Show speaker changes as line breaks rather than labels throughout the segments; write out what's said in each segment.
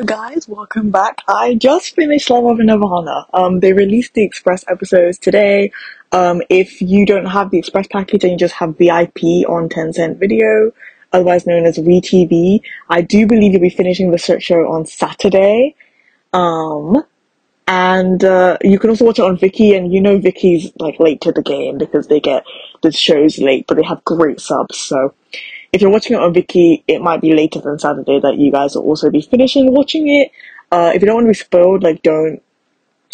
Guys, welcome back. I just finished Love of Nirvana. They released the Express episodes today. If you don't have the Express package and you just have VIP on Tencent Video, otherwise known as VTV, I do believe you'll be finishing the search show on Saturday. Um, and you can also watch it on Viki, and you know Viki's like late to the game because they get the shows late, but they have great subs. So if you're watching it on Viki, it might be later than Saturday that you guys will also be finishing watching it. If you don't want to be spoiled, like don't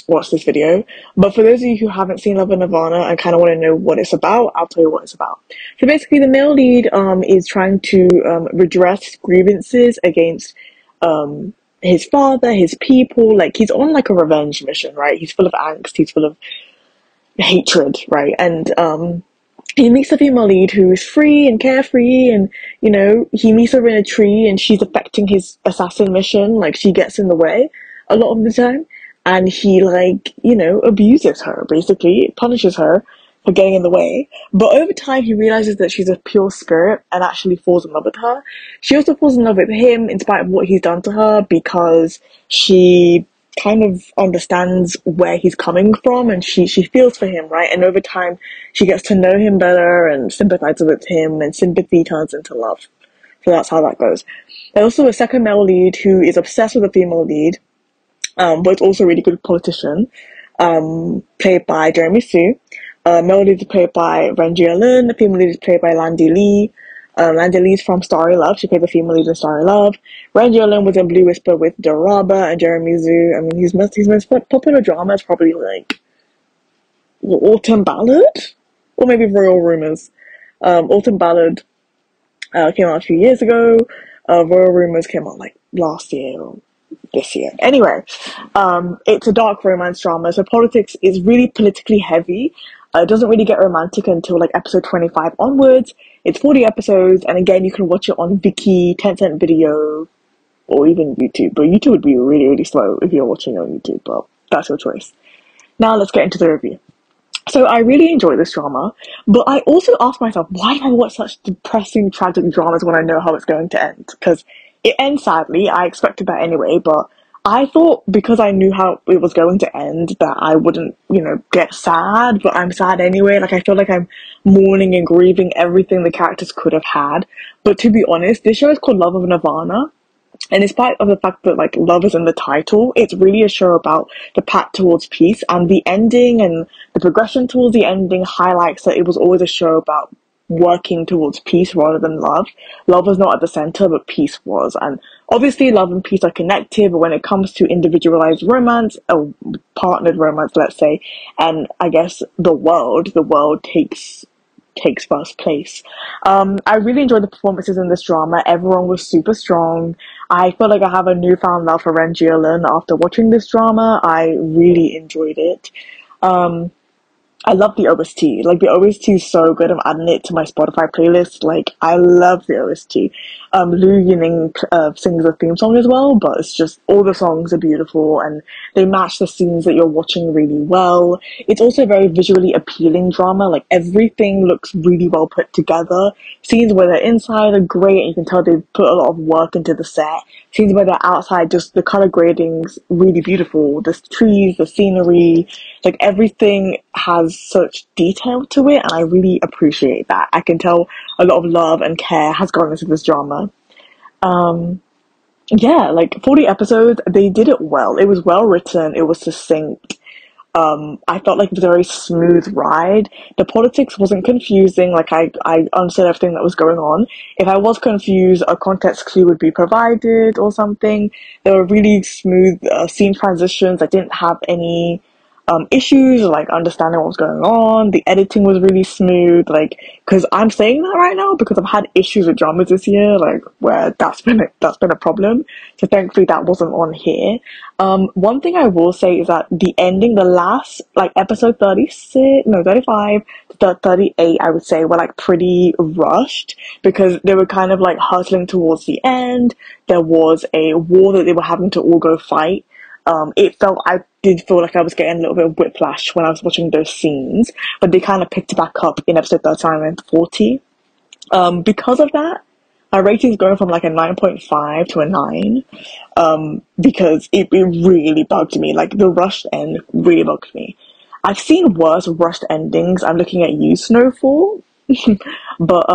watch this video. But for those of you who haven't seen Love and Nirvana and kind of want to know what it's about, I'll tell you what it's about. So basically, the male lead is trying to redress grievances against his father, his people. Like he's on like a revenge mission, right? He's full of angst, he's full of hatred, right? And he meets a female lead who is free and carefree, and he meets her in a tree and she's affecting his assassin mission. Like she gets in the way a lot of the time, and he abuses her, basically punishes her for getting in the way. But over time he realizes that she's a pure spirit and actually falls in love with her. She also falls in love with him in spite of what he's done to her, because she kind of understands where he's coming from, and she feels for him, right? And over time she gets to know him better and sympathizes with him, and sympathy turns into love. So that's how that goes. There's also a second male lead who is obsessed with the female lead, but it's also a really good politician, played by Jeremy Sue. Male lead is played by Ren Jialin, the female lead is played by Landy Lee. Landy Lee's from Starry Love. She played the female lead in Starry Love. Ren Jialin was in Blue Whisper with Doraba, and Jeremy Zhu. I mean, his most popular drama is probably like Autumn Ballad, or maybe Royal Rumors. Autumn Ballad came out a few years ago. Royal Rumors came out like last year or this year. Anyway, it's a dark romance drama, so politics is really politically heavy. It doesn't really get romantic until like episode 25 onwards. It's 40 episodes, and again, you can watch it on Viki, Tencent Video, or even YouTube. But YouTube would be really, really slow if you're watching it on YouTube, but that's your choice. Now let's get into the review. So I really enjoyed this drama, but I also asked myself, why do I watch such depressing, tragic dramas when I know how it's going to end? Because it ends sadly. I expected that anyway, but I thought because I knew how it was going to end that I wouldn't, get sad, but I'm sad anyway. Like I feel like I'm mourning and grieving everything the characters could have had. But to be honest, this show is called Love of Nirvana. And in spite of the fact that like love is in the title, it's really a show about the path towards peace, and the ending and the progression towards the ending highlights that it was always a show about working towards peace rather than love. Love was not at the center, but peace was. And obviously love and peace are connected, but when it comes to individualized romance, or partnered romance, let's say, and I guess the world takes first place. I really enjoyed the performances in this drama. Everyone was super strong. I feel like I have a newfound love for Ren Jialin after watching this drama. I really enjoyed it. I love the OST. Like, the OST is so good. I'm adding it to my Spotify playlist. Like, I love the OST. Lu Yining sings the theme song as well, but it's just, all the songs are beautiful and they match the scenes that you're watching really well. It's also a very visually appealing drama. Like, everything looks really well put together. Scenes where they're inside are great, and you can tell they've put a lot of work into the set. Scenes where they're outside, just the color grading's really beautiful. The trees, the scenery, like everything has such detail to it, and I really appreciate that. I can tell a lot of love and care has gone into this drama. Yeah, like 40 episodes, they did it well. It was well written, it was succinct. I felt like it was a very smooth ride. The politics wasn't confusing, like I understood everything that was going on. If I was confused, a context clue would be provided or something. There were really smooth scene transitions. I didn't have any issues, like understanding what was going on. The editing was really smooth, like, because I'm saying that right now because I've had issues with dramas this year, like where that's been a problem. So thankfully that wasn't on here. One thing I will say is that the ending, the last like episode 35 to 38, I would say, were like pretty rushed because they were kind of like hustling towards the end. There was a war that they were having to all go fight. I did feel like I was getting a little bit of whiplash when I was watching those scenes, but they kind of picked it back up in episode 39 and 40. Because of that, Our rating's going from like a 9.5 to a 9, because it really bugged me. Like the rushed end really bugged me. I've seen worse rushed endings. I'm looking at you, Snowfall. But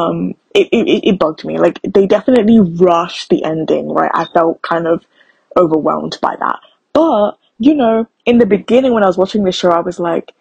it bugged me. Like they definitely rushed the ending, right? I felt kind of overwhelmed by that. But you know, in the beginning when I was watching the show, I was like,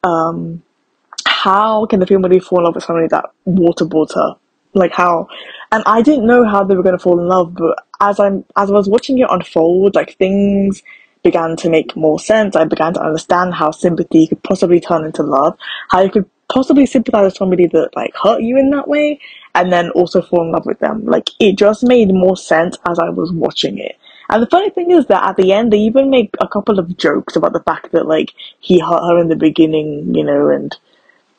how can the family fall in love with somebody that waterboards her? Like how? And I didn't know how they were gonna fall in love, but as I was watching it unfold, like things began to make more sense. I began to understand how sympathy could possibly turn into love, how you could possibly sympathize with somebody that like hurt you in that way, and then also fall in love with them. Like it just made more sense as I was watching it. And the funny thing is that at the end, they even make a couple of jokes about the fact that like he hurt her in the beginning, you know, and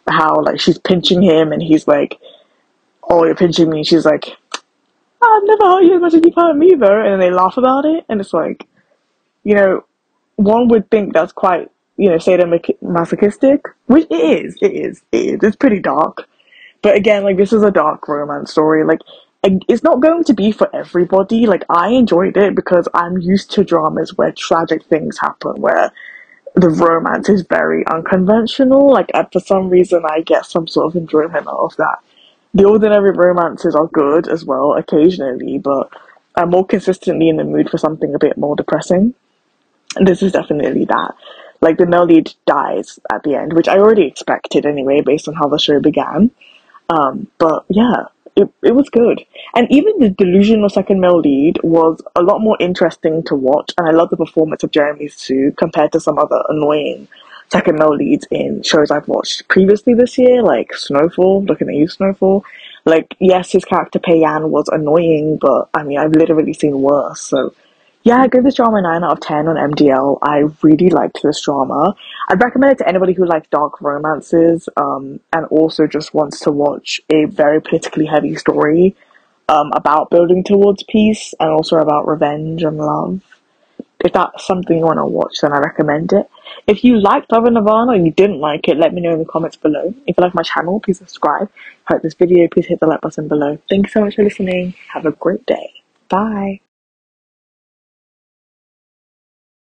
how like she's pinching him and he's like, oh, you're pinching me. She's like, I've never hurt you as much as you've hurt me though. And they laugh about it. And it's like, you know, one would think that's quite, you know, sadomasochistic, which it is. It's pretty dark. But again, like this is a dark romance story. Like it's not going to be for everybody. Like I enjoyed it because I'm used to dramas where tragic things happen, where the romance is very unconventional. Like, for some reason, I get some sort of enjoyment out of that. The ordinary romances are good as well, occasionally, but I'm more consistently in the mood for something a bit more depressing. And this is definitely that. Like, the male lead dies at the end, which I already expected anyway, based on how the show began. But yeah, it was good. And even the delusional second male lead was a lot more interesting to watch. And I love the performance of Jeremy Sue compared to some other annoying second male leads in shows I've watched previously this year, like Snowfall, looking at you, Snowfall. Like, yes, his character Payan was annoying, but I mean, I've literally seen worse. So yeah, I give this drama a 9 out of 10 on MDL. I really liked this drama. I'd recommend it to anybody who likes dark romances, and also just wants to watch a very politically heavy story, about building towards peace and also about revenge and love. If that's something you want to watch, then I recommend it. If you liked Love and Nirvana and you didn't like it, let me know in the comments below. If you like my channel, please subscribe. If you like this video, please hit the like button below. Thank you so much for listening. Have a great day. Bye.